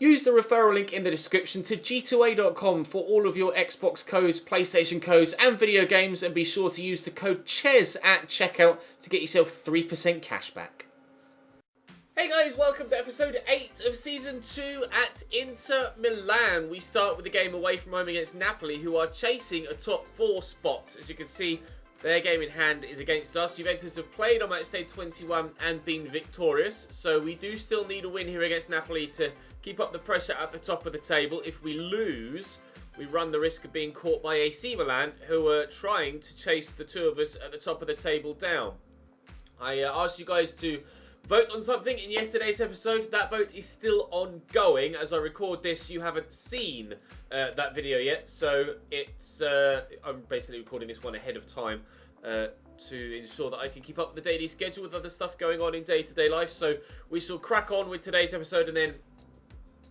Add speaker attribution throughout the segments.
Speaker 1: Use the referral link in the description to g2a.com for all of your Xbox codes, PlayStation codes and video games, and be sure to use the code CHES at checkout to get yourself 3% cash back. Hey guys, welcome to episode 8 of Season 2 at Inter Milan. We start with the game away from home against Napoli, who are chasing a top 4 spot. As you can see, their game in hand is against us. Juventus have played on match day 21 and been victorious, so we do still need a win here against Napoli to keep up the pressure at the top of the table. If we lose, we run the risk of being caught by AC Milan, who are trying to chase the two of us at the top of the table down. I asked you guys to vote on something in yesterday's episode. That vote is still ongoing. As I record this, you haven't seen that video yet, so it's I'm basically recording this one ahead of time to ensure that I can keep up with the daily schedule with other stuff going on in day-to-day life. So we shall crack on with today's episode and then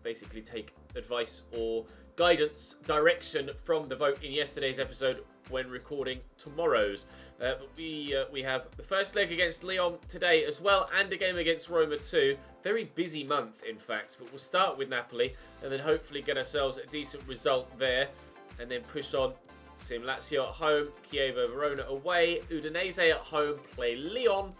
Speaker 1: basically take advice or guidance, direction from the vote in yesterday's episode when recording tomorrow's. But we have the first leg against Lyon today as well, and a game against Roma too. Very busy month, in fact. But we'll start with Napoli and then hopefully get ourselves a decent result there, and then push on. Sim Lazio at home, Chievo Verona away, Udinese at home, play Lyon,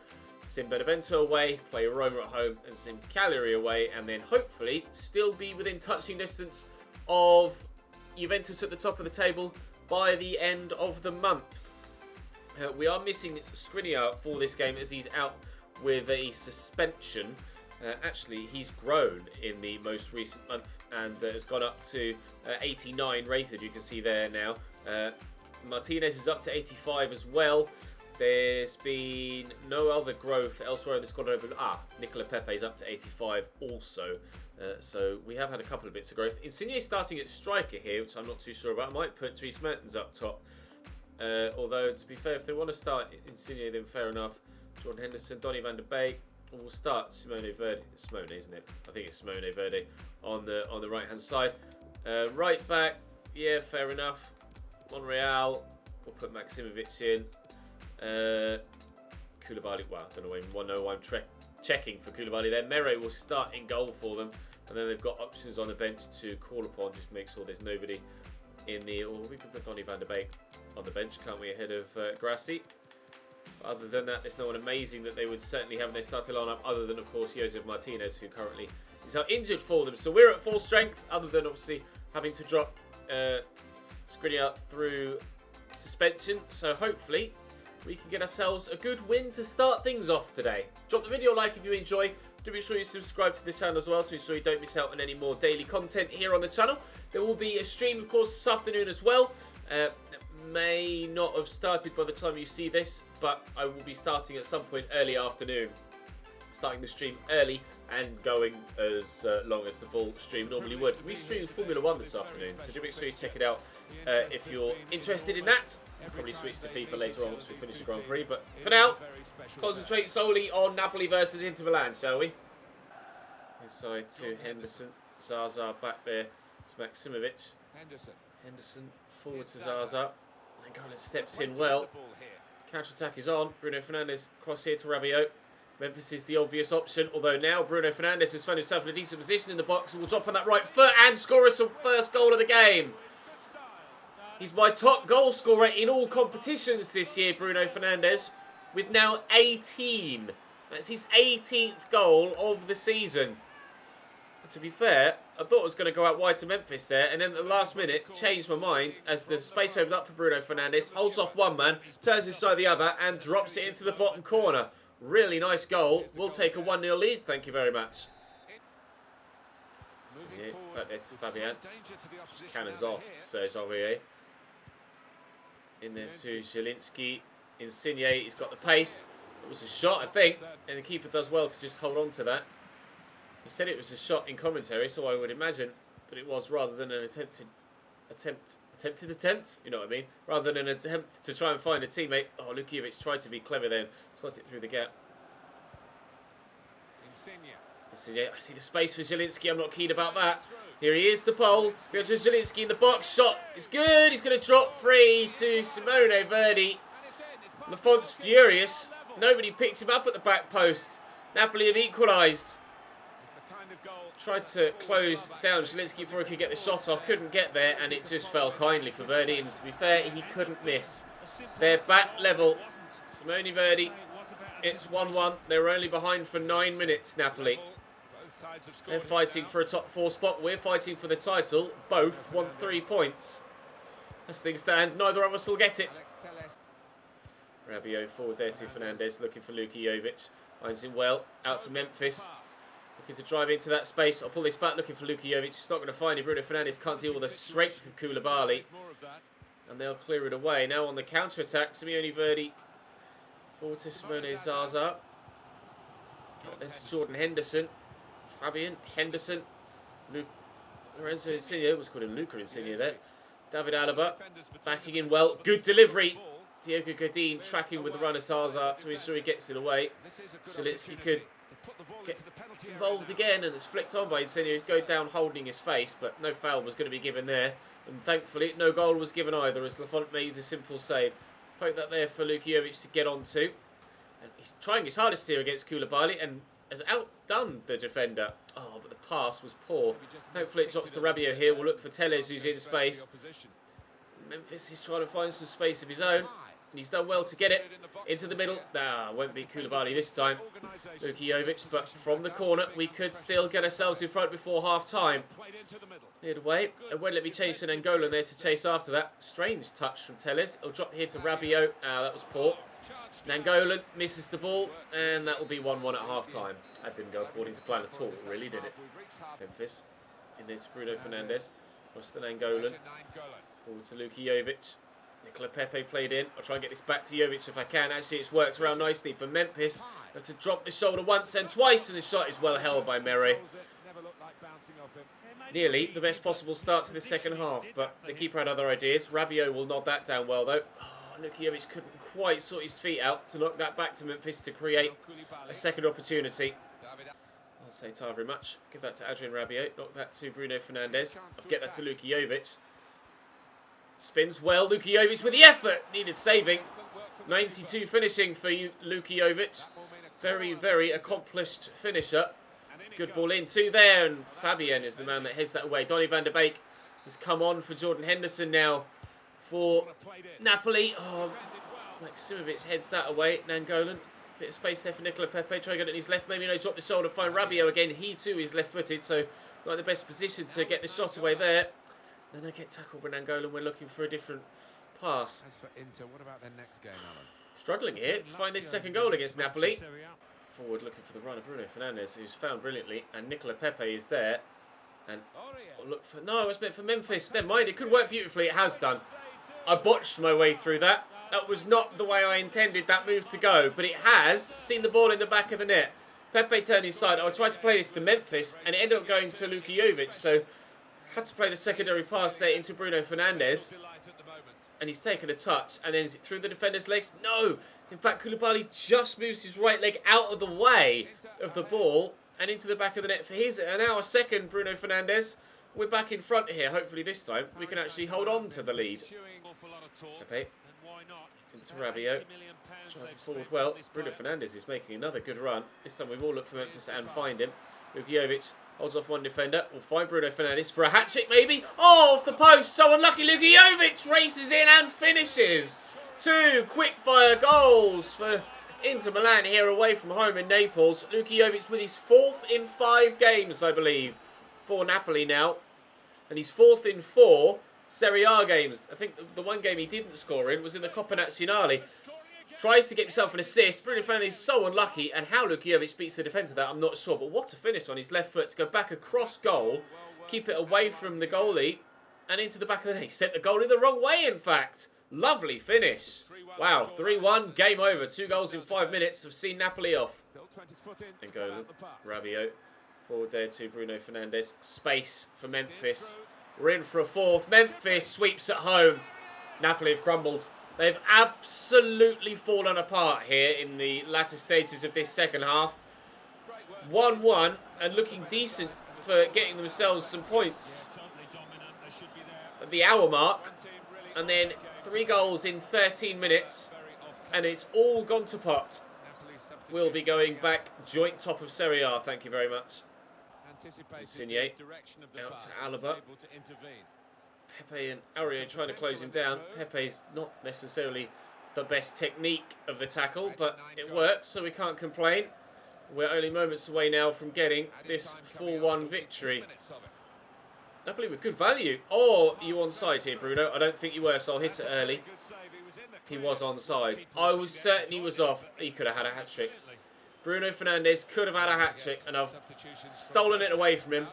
Speaker 1: Sim Benevento away, play Roma at home, and Sim Cagliari away, and then hopefully still be within touching distance of Juventus at the top of the table by the end of the month. We are missing Skriniar for this game as he's out with a suspension. Actually, he's grown in the most recent month and has gone up to 89 rated, you can see there now. Martinez is up to 85 as well. There's been no other growth elsewhere in the squad. Nicola Pepe is up to 85 also. So we have had a couple of bits of growth. Insigne starting at striker here, which I'm not too sure about. I might put Dries Mertens up top. Although, to be fair, if they want to start Insigne, then fair enough. Jordan Henderson, Donny van der Beek. We'll start Simone Verdi. Simone, isn't it? I think it's Simone Verdi on the right-hand side. Right back, yeah, fair enough. Monreal, we'll put Maksimovic in. Koulibaly, well, I don't know why I'm checking for Koulibaly there. Mere will start in goal for them, and then they've got options on the bench to call upon. Just make sure there's nobody in the... Or we could put Donny van der Beek on the bench, can't we, ahead of Grassi. Other than that, there's no one amazing that they would certainly have in their starting lineup, other than, of course, Josef Martinez, who currently is out injured for them. So we're at full strength, other than obviously having to drop Skriniar through suspension. So hopefully we can get ourselves a good win to start things off today. Drop the video a like if you enjoy. Do be sure you subscribe to the channel as well, so you don't miss out on any more daily content here on the channel. There will be a stream, of course, this afternoon as well. May not have started by the time you see this, but I will be starting at some point early afternoon. Starting the stream early and going as long as the full stream normally would. We stream Formula 1 this afternoon, so do make sure you check it out if you're interested in that. I'll probably switch to FIFA later on once we finish the Grand Prix, but for now, concentrate solely on Napoli versus Inter Milan, shall we? Inside to Henderson, Zaza back there to Maksimovic. Henderson forward to Zaza. And Garland steps in well. Counter-attack is on. Bruno Fernandes cross here to Rabiot. Memphis is the obvious option, although now Bruno Fernandes has found himself in a decent position in the box and will drop on that right foot and score us the first goal of the game. He's my top goal scorer in all competitions this year, Bruno Fernandes, with now 18. That's his 18th goal of the season. And to be fair, I thought I was going to go out wide to Memphis there, and then at the last minute, changed my mind as the space opened up for Bruno Fernandes, holds off one man, turns inside the other, and drops it into the bottom corner. Really nice goal. We'll take a 1-0 lead, thank you very much. Yeah, back there to Fabian. Cannons off, says Aurier. In there to Zielinski. Insigne, he's got the pace. It was a shot, I think, and the keeper does well to just hold on to that. He said it was a shot in commentary, so I would imagine that it was, rather than an attempted attempt, you know what I mean? Rather than an attempt to try and find a teammate. Oh, Lukiewicz tried to be clever then, slot it through the gap. Insigne, I see the space for Zielinski, I'm not keen about that. Here he is, the pole. We have Zielinski in the box, shot is good, he's going to drop free to Simone Verdi. Lafont's furious, nobody picked him up at the back post. Napoli have equalised. tried to close down Zielinski before he could get the shot off. Couldn't get there, and it just fell kindly for Verdi. And to be fair, he couldn't miss. They're back level. Simone Verdi. It's 1-1. They were only behind for 9 minutes, Napoli. They're fighting for a top 4 spot. We're fighting for the title. Both want 3 points. As things stand, neither of us will get it. Rabiot forward there to Fernandez, looking for Luka Jovic. Finds him well. Out to Memphis. Looking to drive into that space. I'll pull this back, looking for Luka Jovic. It's not going to find him. Bruno Fernandes can't deal with the strength of Koulibaly. And they'll clear it away. Now on the counter-attack, Simeone Verdi. Forward to Simone Zaza. That's Jordan Henderson. Fabian Henderson. Lorenzo Insigne. Was called him Luca Insigne there. David Alaba. Backing in well. Good delivery. Diego Godin tracking with the runner Zaza to ensure he gets it away. Zielinski could get involved again, and it's flicked on by Insigne. Go down holding his face, but no foul was going to be given there. And thankfully, no goal was given either, as Lafont made a simple save. Poke that there for Luka Jovic to get onto. And he's trying his hardest here against Koulibaly and has outdone the defender. Oh, but the pass was poor. Hopefully it drops to Rabiot here. We'll look for Telles, who's in space. Memphis is trying to find some space of his own. And he's done well to get it into the middle. Won't be Koulibaly this time. Luka Jovic, but from the corner, we could still get ourselves in front before half-time. Cleared away. It won't let me change to Nangolan there to chase after that. Strange touch from Telles. It'll drop here to Rabiot. That was poor. Nangolan misses the ball, and that will be 1-1 at half-time. That didn't go according to plan at all, really, did it? Memphis. In there to Bruno Fernandes. Across to Nangolan. Forward to Luka Jovic. Nicola Pepe played in. I'll try and get this back to Jovic if I can. Actually, it's worked around nicely for Memphis. Have to drop the shoulder once and twice, and the shot is well held by Mere. Nearly the best possible start to the second half, but the keeper had other ideas. Rabiot will nod that down well, though. Luka Jovic couldn't quite sort his feet out to knock that back to Memphis to create a second opportunity. I'll say ta very much. Give that to Adrien Rabiot. Knock that to Bruno Fernandes. I'll get that to Luka Jovic. Spins well. Luka Jovic with the effort. Needed saving. 92 finishing for Luka Jovic. Very, very accomplished finisher. Good ball in. 2 there. And Fabian is the man that heads that away. Donny van der Beek has come on for Jordan Henderson now for Napoli. Oh, Maksimovic heads that away. Nangolan. Bit of space there for Nicola Pepe. Trying to get it in his left. Maybe no, drop the shoulder. Find Rabiot again. He too is left-footed. So not in the best position to get the shot away there. Then I get tackled with Nangolan. We're looking for a different pass.
Speaker 2: As for Inter, what about their next game, Alan?
Speaker 1: Struggling here to find this second goal against Napoli. Forward looking for the runner, Bruno Fernandes, who's found brilliantly. And Nicola Pepe is there. And look for... No, it's meant for Memphis. Never mind, it could work beautifully. It has done. I botched my way through that. That was not the way I intended that move to go. But it has seen the ball in the back of the net. Pepe turned inside. I tried to play this to Memphis. And it ended up going to Luka Jovic. So... had to play the secondary pass there into Bruno Fernandes. And he's taken a touch. And then is it through the defender's legs? No! In fact, Koulibaly just moves his right leg out of the way of the ball. And into the back of the net for his. And now a second Bruno Fernandes. We're back in front here. Hopefully this time we can actually hold on to the lead. Okay. Into Rabiot. Driving forward well. Bruno Fernandes is making another good run. This time we will look for Memphis and find him. Luka Jovic holds off one defender. We'll find Bruno Fernandes for a hat-trick maybe. Oh, off the post. So unlucky. Luka Jovic races in and finishes. 2 quick-fire goals for Inter Milan here away from home in Naples. Luka Jovic with his 4th in 5 games, I believe, for Napoli now. And he's 4th in 4 Serie A games. I think the one game he didn't score in was in the Coppa Nazionale. Tries to get himself an assist. Bruno Fernandes is so unlucky. And how Luka Jovic beats the defender that, I'm not sure. But what a finish on his left foot to go back across goal. Keep it away from the goalie. And into the back of the net. He sent the goalie the wrong way, in fact. Lovely finish. Wow, 3-1. Game over. 2 goals in 5 minutes have seen Napoli off. And go Rabiot. Forward there to Bruno Fernandes. Space for Memphis. We're in for a 4th. Memphis sweeps at home. Napoli have crumbled. They've absolutely fallen apart here in the latter stages of this second half. 1-1 and looking decent for getting themselves some points at the hour mark. And then 3 goals in 13 minutes. And it's all gone to pot. We'll be going back joint top of Serie A. Thank you very much. Insigne out to Alaba. Pepe and Aurier trying to close him down. Pepe's not necessarily the best technique of the tackle, but it works, so we can't complain. We're only moments away now from getting this 4-1 victory. Napoli with good value. Oh, you onside here, Bruno? I don't think you were, so I'll hit it early. He was onside. I was certain he was off. He could have had a hat-trick. Bruno Fernandes could have had a hat-trick, and I've stolen it away from him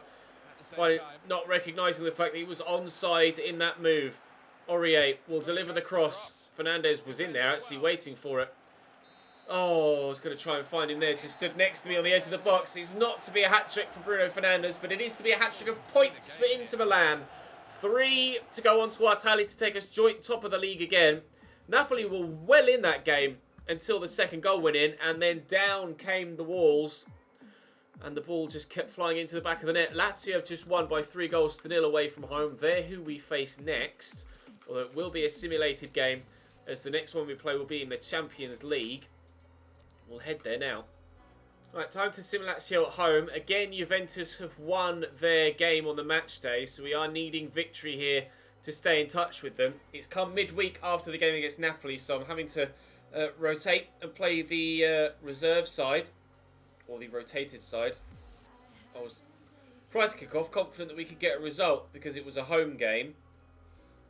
Speaker 1: by not recognising the fact that he was onside in that move. Aurier will deliver the cross. Fernandes was in there actually waiting for it. Oh, I was going to try and find him there. Just stood next to me on the edge of the box. It's not to be a hat-trick for Bruno Fernandes, but it is to be a hat-trick of points for Inter Milan. 3 to go on to our tally to take us joint top of the league again. Napoli were well in that game until the second goal went in, and then down came the walls. And the ball just kept flying into the back of the net. Lazio have just won by 3-0 away from home. They're who we face next. Although it will be a simulated game, as the next one we play will be in the Champions League. We'll head there now. Right, time to sim Lazio at home. Again, Juventus have won their game on the match day, so we are needing victory here to stay in touch with them. It's come midweek after the game against Napoli, so I'm having to rotate and play the reserve side. Or the rotated side. I was, prior to kick-off, confident that we could get a result because it was a home game.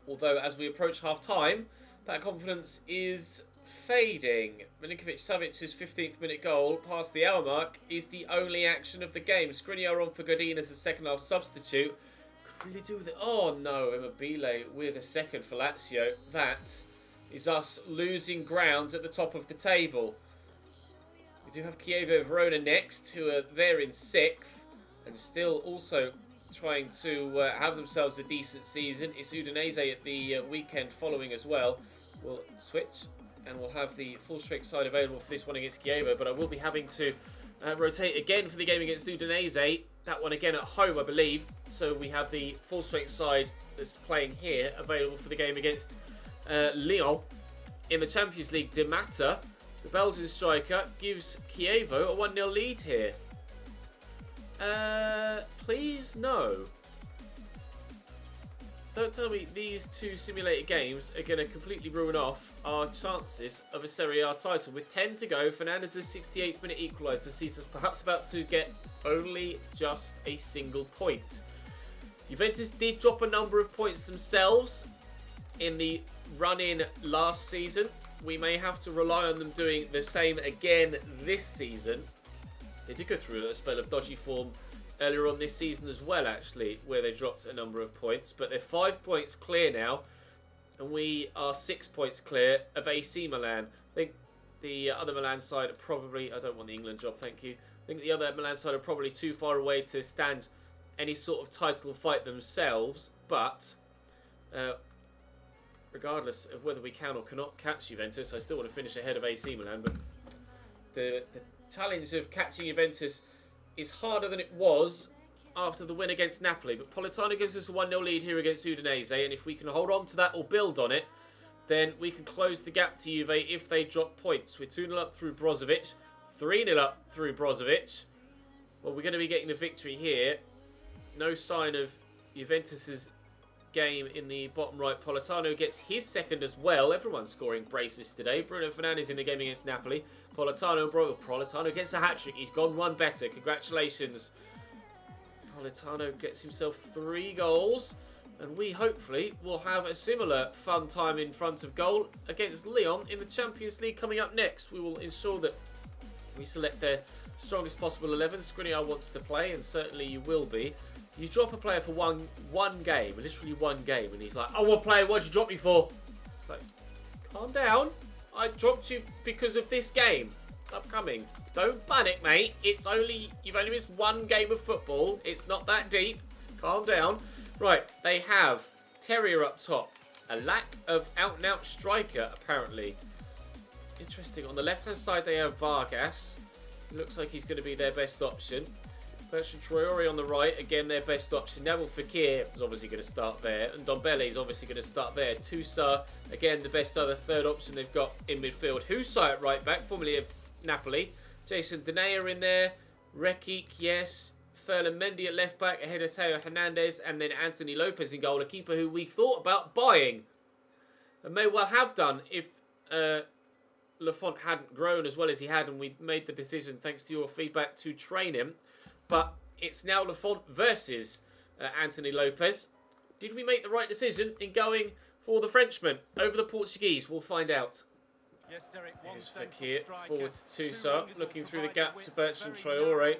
Speaker 1: Although, as we approach half-time, that confidence is fading. Milinkovic-Savic's 15th minute goal past the hour mark is the only action of the game. Skriniar on for Godin as a second-half substitute. Could really do with it. Oh, no. Immobile with a second for Lazio. That is us losing ground at the top of the table. We do have Chievo Verona next, who are there in 6th and still also trying to have themselves a decent season. It's Udinese at the weekend following as well. We'll switch and we'll have the full-strength side available for this one against Chievo, but I will be having to rotate again for the game against Udinese. That one again at home, I believe. So we have the full-strength side that's playing here available for the game against Lyon in the Champions League. Di Matta, the Belgian striker, gives Chievo a 1-0 lead here. Please, no. Don't tell me these two simulated games are going to completely ruin off our chances of a Serie A title. With 10 to go, Fernandes' 68th minute equaliser sees us perhaps about to get only just a single point. Juventus did drop a number of points themselves in the run-in last season. We may have to rely on them doing the same again this season. They did go through a spell of dodgy form earlier on this season as well, actually, where they dropped a number of points. But they're 5 points clear now, and we are 6 points clear of AC Milan. I think the other Milan side are probably... I don't want the England job, thank you. I think the other Milan side are probably too far away to stand any sort of title fight themselves. But regardless of whether we can or cannot catch Juventus, I still want to finish ahead of AC Milan. But the challenge of catching Juventus is harder than it was after the win against Napoli. But Politano gives us a 1-0 lead here against Udinese, and if we can hold on to that or build on it, then we can close the gap to Juve if they drop points. We're 2-0 up through Brozovic, 3-0 up through Brozovic. Well, we're going to be getting the victory here. No sign of Juventus's game in the bottom right. Politano gets his second as well. Everyone's scoring braces today. Bruno Fernandes in the game against Napoli. Politano gets a hat-trick. He's gone one better. Congratulations. Politano gets himself 3 goals. And we hopefully will have a similar fun time in front of goal against Lyon in the Champions League coming up next. We will ensure that we select their strongest possible 11. Skriniar wants to play, and certainly you will be. You drop a player for one game, literally one game, and he's like, "Oh, what player? What'd you drop me for?" It's like, calm down. I dropped you because of this game upcoming. Don't panic, mate. You've only missed one game of football. It's not that deep. Calm down. Right, they have Terrier up top. A lack of out-and-out striker, apparently. Interesting. On the left-hand side, they have Vargas. It looks like he's going to be their best option. Bertrand Traore on the right, again their best option. Nabil Fekir is obviously going to start there, and Dombele is obviously going to start there. Tusa, again the best other third option they've got in midfield. Husa at right back, formerly of Napoli. Jason Denayer in there. Rekic, yes. Ferland Mendy at left back, ahead of Teo Hernandez, and then Anthony Lopez in goal, a keeper who we thought about buying. And may well have done if Lafont hadn't grown as well as he had, and we made the decision, thanks to your feedback, to train him. But it's now Lafont versus Anthony Lopez. Did we make the right decision in going for the Frenchman over the Portuguese? We'll find out.
Speaker 3: Yes, Derek,
Speaker 1: Here's Fekir, forward to Toussaint, looking through the gap to Bertrand Traore.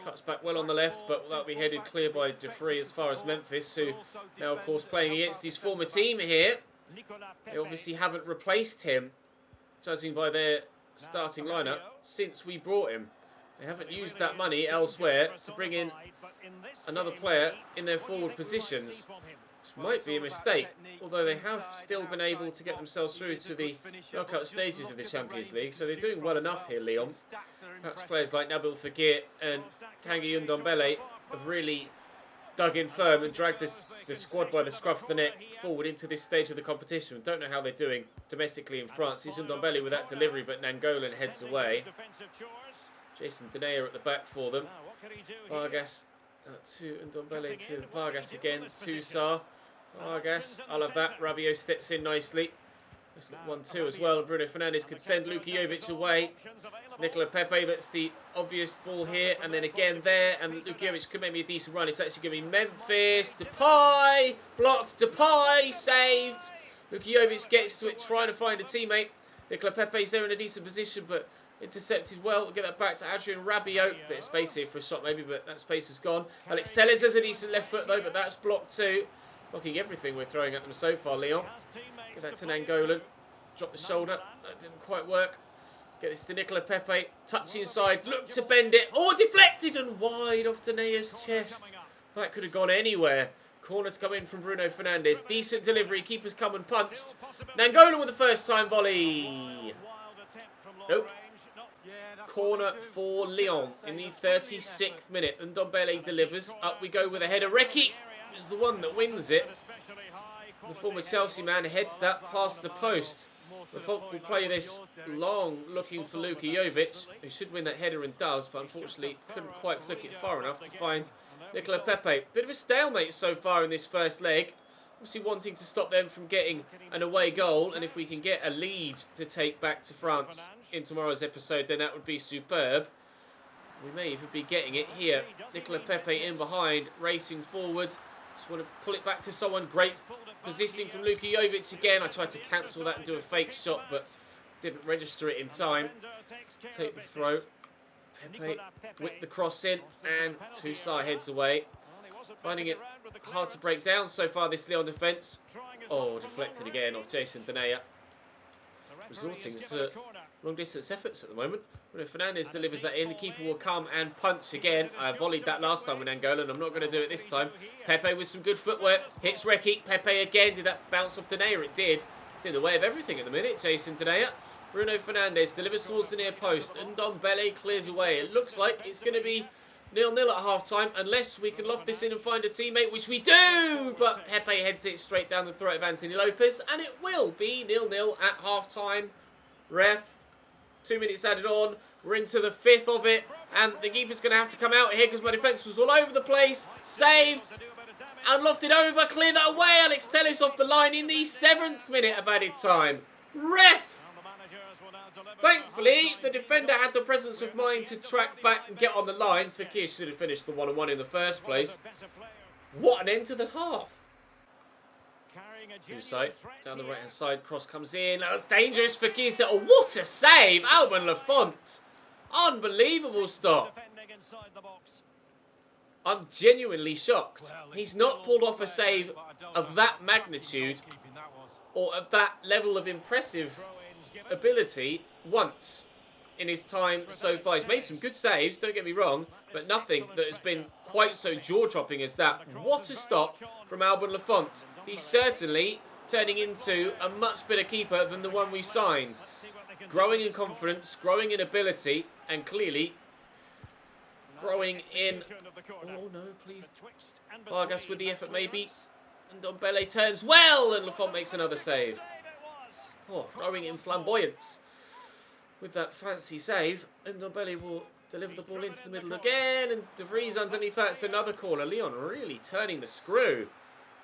Speaker 1: Cuts back well on the left, but that'll be headed clear by Defree as far as Memphis, who now, of course, playing against his former team here. They obviously haven't replaced him, judging by their starting lineup, since we brought him. They haven't used that money elsewhere to bring in another player in their forward positions, which might be a mistake, although they have still been able to get themselves through to the knockout stages of the Champions League, so they're doing well enough here, Lyon. Perhaps players like Nabil Fekir and Tanguy Ndombele have really dug in firm and dragged the squad by the scruff of the neck forward into this stage of the competition. We don't know how they're doing domestically in France. It's Ndombele with that delivery, but Nangolan heads away. Jason Denayer at the back for them. Vargas to Ndombele to Vargas again. Toussaint. Vargas. I'll have that. Rabiot steps in nicely. 1-2 as well. Bruno Fernandes could send Luka Jovic away. It's Nicola Pepe that's the obvious ball here. And then again there. And Luka Jovic could make me a decent run. It's actually going to be Memphis. Depay. Blocked. Depay. Saved. Luka Jovic gets to it, trying to find a teammate. Nicola Pepe's there in a decent position, but intercepted well. We'll get that back to Adrian Rabiot. Bit of space here for a shot maybe, but that space is gone. Alex Telles has a decent left foot though, but that's blocked too. Blocking everything we're throwing at them so far, Lyon. Get that to Nangolan. Drop the shoulder. That didn't quite work. Get this to Nicola Pepe. Touch inside. Look to bend it. Oh, deflected and wide off Denaya's chest. That could have gone anywhere. Corners come in from Bruno Fernandes. Decent delivery. Keeper's come and punched. Nangolan with the first time volley. Nope. Corner for Lyon in the 36th minute. Ndombele delivers. Up we go with a header. Reki is the one that wins it. The former Chelsea man heads that past the post. Lafont will play this long, looking for Luka Jovic, who should win that header and does, but unfortunately couldn't quite flick it far enough to find Nicola Pepe. Bit of a stalemate so far in this first leg. Obviously wanting to stop them from getting an away goal, and if we can get a lead to take back to France in tomorrow's episode, then that would be superb. We may even be getting it here. Nicola Pepe in behind, racing forward. Just want to pull it back to someone. Great positioning from Luka Jovic again. I tried to cancel that and do a fake shot, but didn't register it in time. Take the throw. Pepe whip the cross in, and Toussaint heads away. Finding it hard to break down so far, this Lyon defence. Oh, deflected again off Jason Denayer. Resorting to long-distance efforts at the moment. Bruno Fernandes delivers that in. The keeper will come and punch again. I volleyed that last time with Nangolan. I'm not going to do it this time. Pepe with some good footwork. Hits Reki. Pepe again. Did that bounce off Denayer? It did. It's in the way of everything at the minute, Jason Denayer. Bruno Fernandes delivers towards the near post. And Ndombele clears away. It looks like it's going to be 0-0 at half-time, unless we can loft this in and find a teammate, which we do! But Pepe heads it straight down the throat of Anthony Lopez, and it will be 0-0 at half-time. Ref, 2 minutes added on. We're into the 5th of it, and the keeper's going to have to come out here because my defence was all over the place. Saved, and lofted over, clear that away. Alex Telles off the line in the 7th minute of added time. Ref! Thankfully, the defender had the presence of mind to track back and get on the line. Fekir should have finished the 1-1 in the first place. What an end to the half. Toussaint, down the right-hand side, cross comes in. That was dangerous. Fekir said, oh, what a save. Alban Lafont. Unbelievable stop. I'm genuinely shocked. He's not pulled off a save of that magnitude or of that level of impressive ability once in his time so far. He's made some good saves, don't get me wrong, but nothing that has been quite so jaw-dropping as that. What a stop from Alban Lafont. He's certainly turning into a much better keeper than the one we signed. Growing in confidence, growing in ability, and clearly growing in... Oh no, please. Vargas with the effort maybe. And Ndombele turns well, and Lafont makes another save. Oh, growing in flamboyance with that fancy save. And Ndombele will Deliver the ball into the middle again, and De Vries underneath that's another corner. Lyon really turning the screw.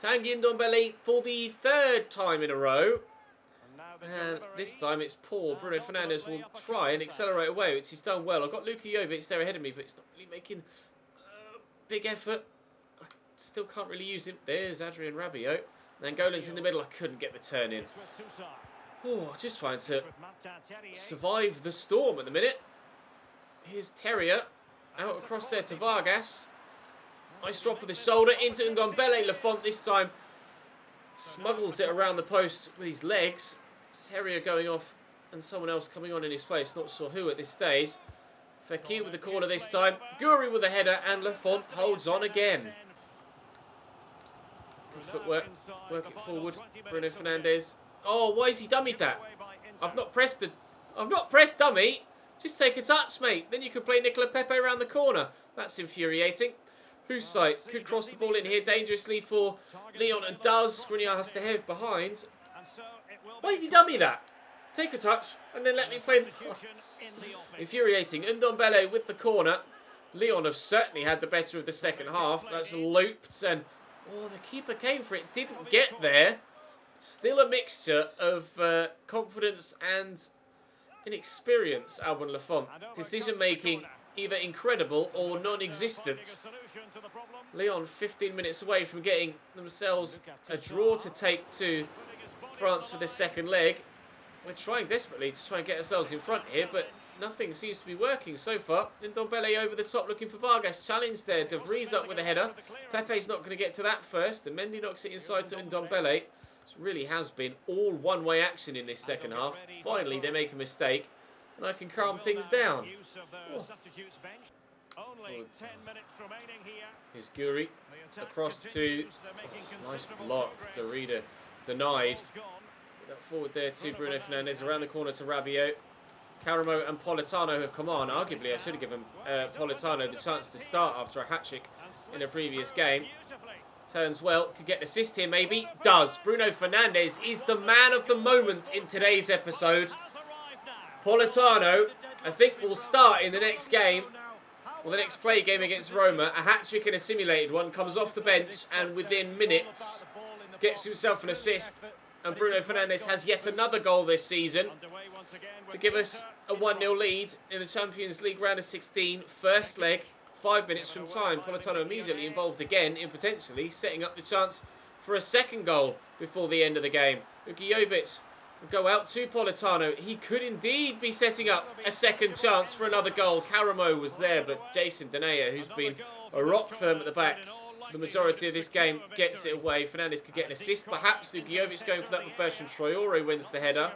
Speaker 1: Tanguy Ndombele for the third time in a row. And this time it's poor. Bruno Fernandes will try and accelerate away, which he's done well. I've got Luka Jovic there ahead of me, but it's not really making a big effort. I still can't really use him. There's Adrien Rabiot. Nangolan's in the middle. I couldn't get the turn in. Oh, just trying to survive the storm at the minute. Here's Terrier out across there to Vargas. Nice drop of the shoulder into Ndombele. Lafont this time smuggles it around the post with his legs. Terrier going off and someone else coming on in his place. Not sure who at this stage. Fekir with the corner this time. Guri with the header and Lafont holds on again. Good footwork. Work it forward. Bruno Fernandes. Oh, why has he dummied that? I've not pressed dummy. Just take a touch, mate. Then you could play Nicola Pepe around the corner. That's infuriating. Husai could cross the ball in here dangerously for Lyon and does. Skriniar has to head behind. Why did he dummy that? Take a touch and then let me play the pass. Infuriating. Ndombele with the corner. Lyon have certainly had the better of the second half. That's looped and the keeper came for it. Didn't get there. Still a mixture of confidence and inexperience, Alban Lafont. Decision making either incredible or non-existent. Lyon 15 minutes away from getting themselves a draw to take to France for the second leg. We're trying desperately to try and get ourselves in front here, but nothing seems to be working so far. Ndombele over the top looking for Vargas. Challenge there. De Vries up with a header. Pepe's not going to get to that first, and Mendy knocks it inside to Ndombele. This really has been all one-way action in this second half. Finally, they make a mistake, and I can calm things down. Oh. Here's Guri across to nice block. Derrida denied. Put that forward there to Bruno Fernandes. Around the corner to Rabiot. Caramo and Politano have come on. Arguably, I should have given Politano the chance to start after a hat-trick in a previous game. Turns well. Could get an assist here, maybe. Does. Bruno Fernandes is the man of the moment in today's episode. Politano, I think, will start in the next game. Or the next play game against Roma. A hat-trick and a simulated one. Comes off the bench and within minutes gets himself an assist. And Bruno Fernandes has yet another goal this season to give us a 1-0 lead in the Champions League round of 16. First leg, 5 minutes from time. Politano immediately involved again in potentially setting up the chance for a second goal before the end of the game. Luka Jovic will go out to Politano. He could indeed be setting up a second chance for another goal. Caramo was there, but Jason Denayer, who's been a rock for them at the back for the majority of this game, gets it away. Fernandes could get an assist, perhaps. Luka Jovic going for that with Bertrand Traore wins the header.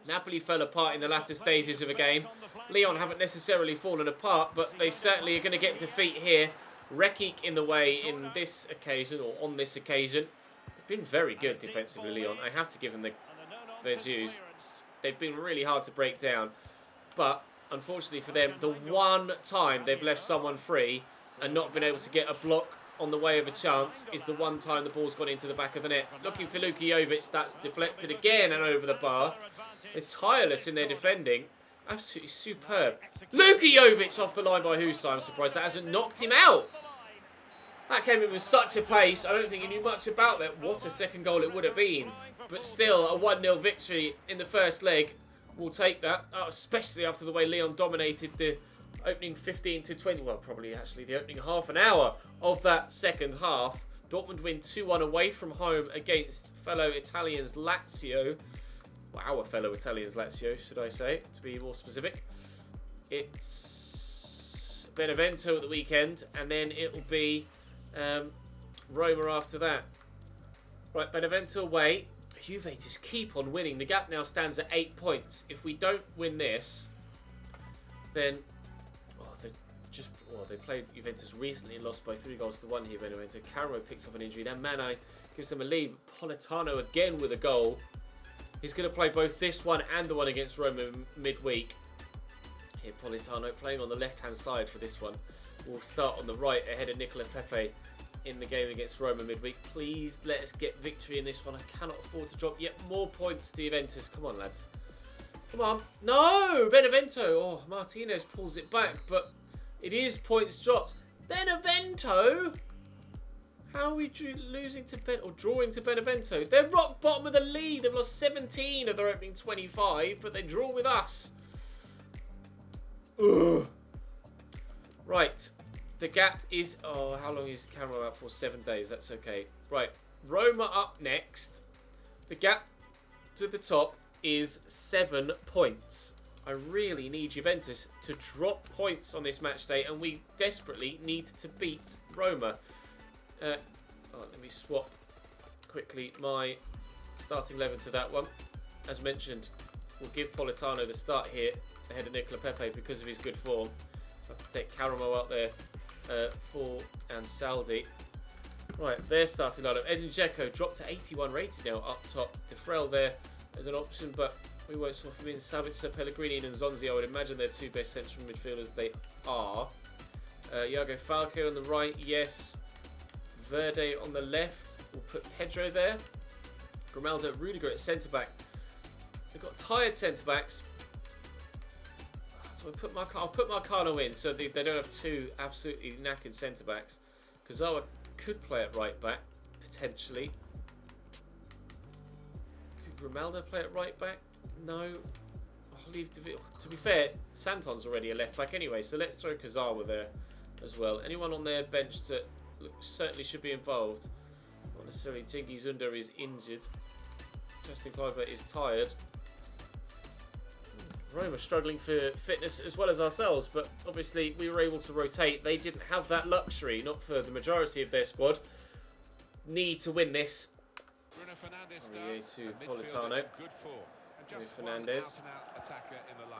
Speaker 1: Napoli fell apart in the latter stages of a game. Lyon haven't necessarily fallen apart, but they certainly are going to get defeat here. Rekik in the way in this occasion, or on this occasion. They've been very good defensively, Lyon. I have to give them their dues. They've been really hard to break down. But, unfortunately for them, the one time they've left someone free and not been able to get a block on the way of a chance is the one time the ball's gone into the back of the net. Looking for Luka Jovic, that's deflected again and over the bar. They're tireless in their defending. Absolutely superb. Luka Jovic off the line by Husai. I'm surprised that hasn't knocked him out. That came in with such a pace. I don't think he knew much about that. What a second goal it would have been. But still, a 1-0 victory in the first leg. We'll take that, especially after the way Lyon dominated the opening 15 to 20. Well, probably actually the opening half an hour of that second half. Dortmund win 2-1 away from home against fellow Italians Lazio. Well, our fellow Italians Lazio, should I say, to be more specific. It's Benevento at the weekend, and then it'll be Roma after that. Right, Benevento away. Juve just keep on winning. The gap now stands at 8 points. If we don't win this, then they played Juventus recently and lost by 3-1 here. Benevento. Caro picks up an injury. Then Mane gives them a lead. Politano again with a goal. He's going to play both this one and the one against Roma midweek. Here, Politano playing on the left-hand side for this one. We'll start on the right ahead of Nicola Pepe in the game against Roma midweek. Please let us get victory in this one. I cannot afford to drop yet more points to Juventus. Come on, lads. Come on. No! Benevento. Oh, Martinez pulls it back, but it is points dropped. Benevento? How are we losing to drawing to Benevento? They're rock bottom of the league. They've lost 17 of their opening 25, but they draw with us. Ugh. Right. The gap is... Oh, how long is Cameron out for? 7 days. That's okay. Right. Roma up next. The gap to the top is 7 points. I really need Juventus to drop points on this match day, and we desperately need to beat Roma. Let me swap quickly my starting 11 to that one. As mentioned, we'll give Politano the start here ahead of Nicola Pepe because of his good form. Have to take Caramo out there for Ansaldi. Right, their starting lineup. Edin Dzeko dropped to 81 rated now up top. Defrel there as an option, but we won't swap him in. Sabitzer, Pellegrini and Zonzi, I would imagine they're two best central midfielders. They are. Iago Falco on the right, yes. Verde on the left. We'll put Pedro there. Grimaldo, Rudiger at centre-back. They've got tired centre-backs. So I'll put Marcano in so they don't have two absolutely knackered centre-backs. Kazawa could play at right-back, potentially. Could Grimaldo play at right-back? No. I'll leave Deville. To be fair, Santon's already a left-back anyway, so let's throw Kazawa there as well. Anyone on their bench that certainly should be involved. Not necessarily. Cengiz Under is injured. Justin Kluivert is tired. Roma struggling for fitness as well as ourselves, but obviously we were able to rotate. They didn't have that luxury, not for the majority of their squad. Need to win this. Aurier to Politano. Fernandez.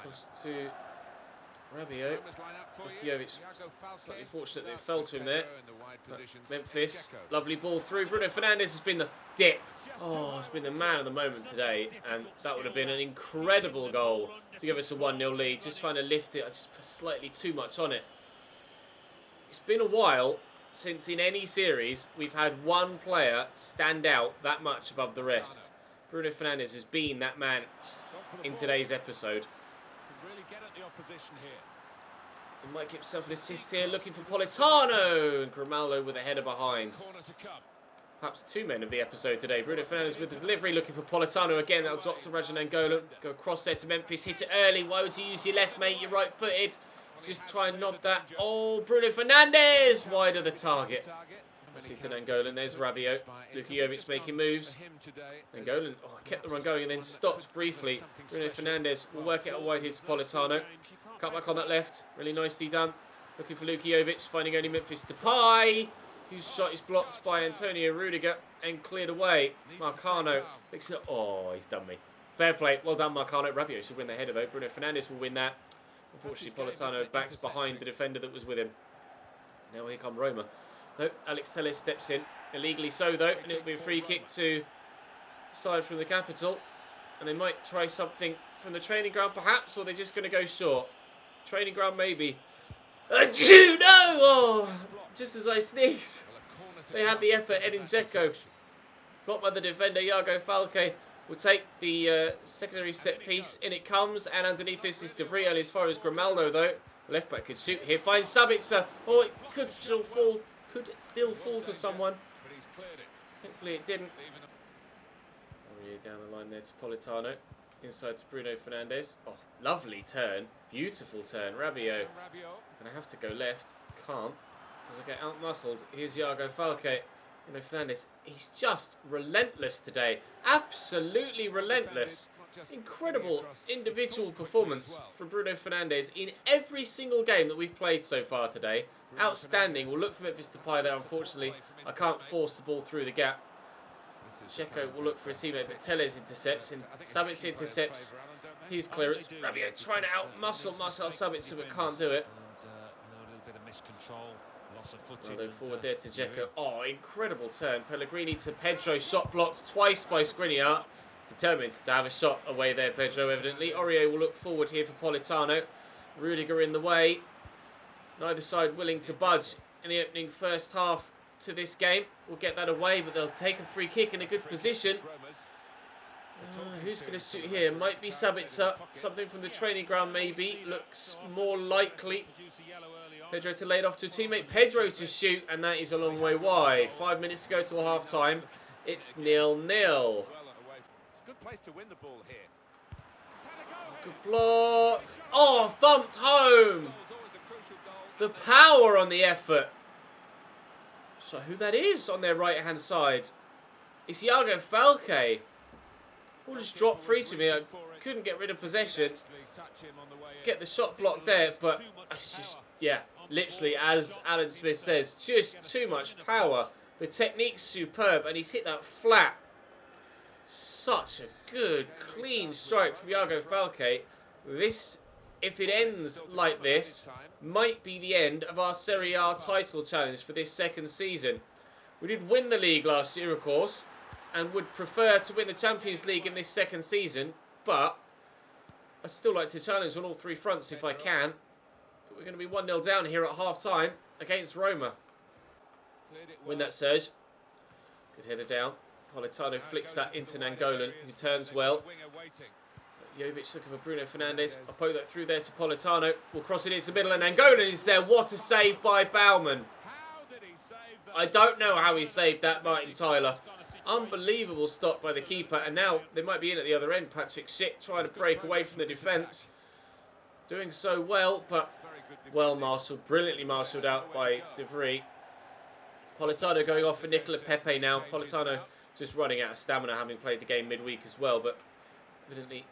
Speaker 1: Cross to Rabiot. Jovic, slightly fortunate that it fell to him there. Memphis, lovely ball through. Bruno Fernandes has been the dip. Oh, he's been the man of the moment today, and that would have been an incredible goal to give us a 1-0 lead. Just trying to lift it, I just put slightly too much on it. It's been a while since in any series we've had one player stand out that much above the rest. Bruno Fernandes has been that man in today's episode.
Speaker 2: Really get at the opposition here.
Speaker 1: He might get himself an assist here, looking for Politano. And Grimaldo with a header behind. Perhaps two men of the episode today. Bruno Fernandes with the delivery, looking for Politano again. That'll drop to Rajan Angola. Go across there to Memphis. Hit it early. Why would you use your left, mate? You're right-footed. Just try and nod that. Oh, Bruno Fernandes! Wide of the target. Nicely to Nangolan. There's Rabiot. Luka Jovic making moves. Nangolan kept the run going and then stopped briefly. Bruno Fernandes will work it out wide here to Politano. Cut back on that left. Really nicely done. Looking for Luka Jovic. Finding only Memphis Depay, whose shot is blocked by Antonio Rudiger and cleared away. Marcano picks it up. Oh, he's done me. Fair play. Well done, Marcano. Rabiot should win the header though. Bruno Fernandes will win that. Unfortunately, Politano backs behind the defender that was with him. Now here come Roma. No, Alex Telles steps in. Illegally so, though. And it'll be a free kick to side from the capital. And they might try something from the training ground, perhaps. Or they're just going to go short. Training ground, maybe. No! Oh, just as I sneezed. They had the effort. Edin Dzeko, blocked by the defender, Iago Falque, will take the secondary set piece. In it comes. And underneath this is De Vries. Only as far as Grimaldo, though. The left back could shoot here. Finds Sabitzer. Oh, it could still fall. Could still fall to someone. Hopefully it didn't. Aurier down the line there to Politano. Inside to Bruno Fernandes. Oh, lovely turn. Beautiful turn. Rabiot. And I have to go left. Can't. Because I get out-muscled. Here's Iago Falque. Bruno Fernandes. He's just relentless today. Absolutely relentless. Incredible individual performance from Bruno Fernandes in every single game that we've played so far today. Outstanding. We'll look for Memphis Depay there. Unfortunately, I can't force the ball through the gap. Dzeko will look for a teammate, but Telles intercepts and Sabitzer intercepts his clearance. Rabiot trying to out-muscle Marcel Sabitzer, but can't do it. Ronaldo forward there to Dzeko. Oh, incredible turn. Pellegrini to Pedro. Shot blocked twice by Skriniar. Determined to have a shot away there, Pedro, evidently. Aurier will look forward here for Politano. Rudiger in the way. Neither side willing to budge in the opening first half to this game. We'll get that away, but they'll take a free kick in a good position. Who's going to suit here? Might be Sabitzer. Something from the training ground maybe. Looks more likely. Pedro to lay it off to a teammate. Pedro to shoot, and that is a long way wide. 5 minutes to go till half time. It's 0-0.
Speaker 2: Good place to win the ball here.
Speaker 1: Good block. Oh, thumped home. The power on the effort. So who that is on their right-hand side? It's Iago Falque. All just dropped free to me. I couldn't get rid of possession. Get the shot blocked there, but it's just, yeah, literally, as Alan Smith says, just too much power. The technique's superb, and he's hit that flat. Such a good, clean strike from Iago Falque. This, if it ends like this, might be the end of our Serie A title challenge for this second season. We did win the league last year, of course, and would prefer to win the Champions League in this second season, but I'd still like to challenge on all three fronts if I can. But we're going to be 1-0 down here at half-time against Roma. Win that surge. Good header down. Politano flicks that into Nangolan, who turns well. Jovic looking for Bruno Fernandes. I'll poke that through there to Politano. We'll cross it into the middle, and Nangolan is there. What a save by Baumann. I don't know how he saved that, Martin Tyler. Unbelievable stop by the keeper, and now they might be in at the other end. Patrick Schick trying to break away from the defence. Doing so well, but well marshalled, brilliantly marshalled out by De Vries. Politano going off for Nicola Pepe now. Politano just running out of stamina, having played the game midweek as well, but evidently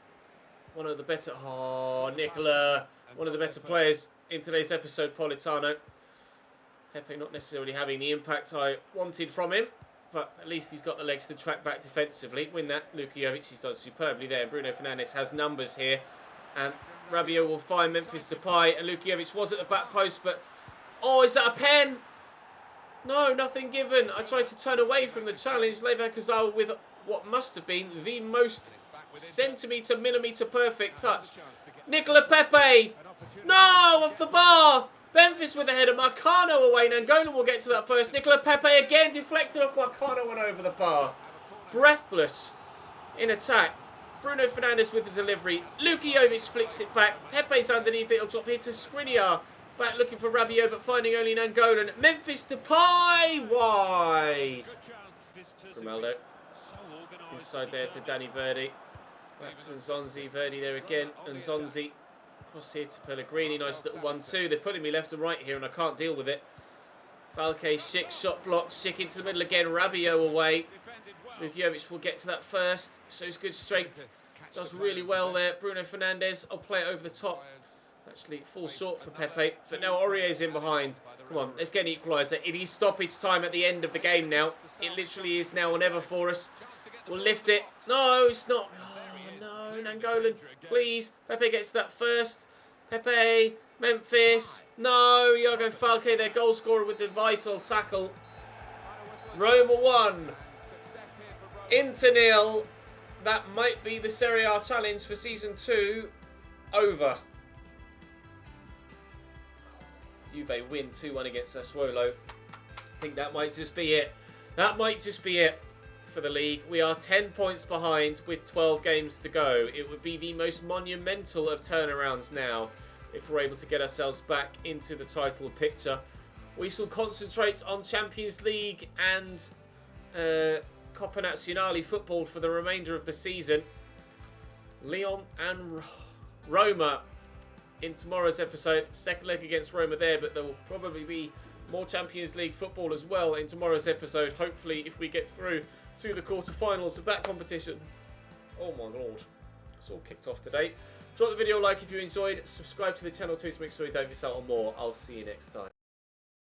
Speaker 1: one of the better... Oh, Nicola, one of the better players in today's episode, Politano. Pepe not necessarily having the impact I wanted from him, but at least he's got the legs to track back defensively. Win that. Luka Jovic, he's done superbly there. And Bruno Fernandes has numbers here. And Rabiot will find Memphis Depay. And Luka Jovic was at the back post, but... Oh, is that a pen? No, nothing given. I tried to turn away from the challenge. Lever Kazawa with what must have been the most centimetre, millimetre perfect touch. Nicola Pepe! No, off the bar! Memphis with a header. Marcano away. Nangolan will get to that first. Nicola Pepe again deflected off Marcano and over the bar. Breathless in attack. Bruno Fernandes with the delivery. Luka Jovic flicks it back. Pepe's underneath it. It'll drop here to Skriniar. Back looking for Rabiot, but finding only Nangolan. Memphis Depay wide. Romaldo. Inside there to Danny Verdi. Back to Nzonzi. Verdi there again. Nzonzi. Cross here to Pellegrini. Nice little 1-2. They're putting me left and right here, and I can't deal with it. Falque, Schick, shot blocked. Schick into the middle again. Rabiot away. Lukiewicz will get to that first. Shows good strength. Does really well there. Bruno Fernandes. I'll play it over the top. Actually, fall short for Pepe. But now Aurier's in behind. Come on, let's get an equaliser. It is stoppage time at the end of the game now. It literally is now or never for us. We'll lift it. No, it's not. Oh, no, Nangolan. Please. Pepe gets that first. Pepe. Memphis. No, Iago Falque, their goal scorer with the vital tackle. Roma 1. Inter 0. That might be the Serie A challenge for Season 2 over. Juve win 2-1 against Sassuolo. I think that might just be it. That might just be it for the league. We are 10 points behind with 12 games to go. It would be the most monumental of turnarounds now if we're able to get ourselves back into the title picture. We shall concentrate on Champions League and Coppa Nazionale football for the remainder of the season. Lyon and Roma in tomorrow's episode. Second leg against Roma there, but there will probably be more Champions League football as well in tomorrow's episode. Hopefully, if we get through to the quarterfinals of that competition. Oh my lord. It's all kicked off today. Drop the video a like if you enjoyed. Subscribe to the channel too to make sure you don't miss out on more. I'll see you next time.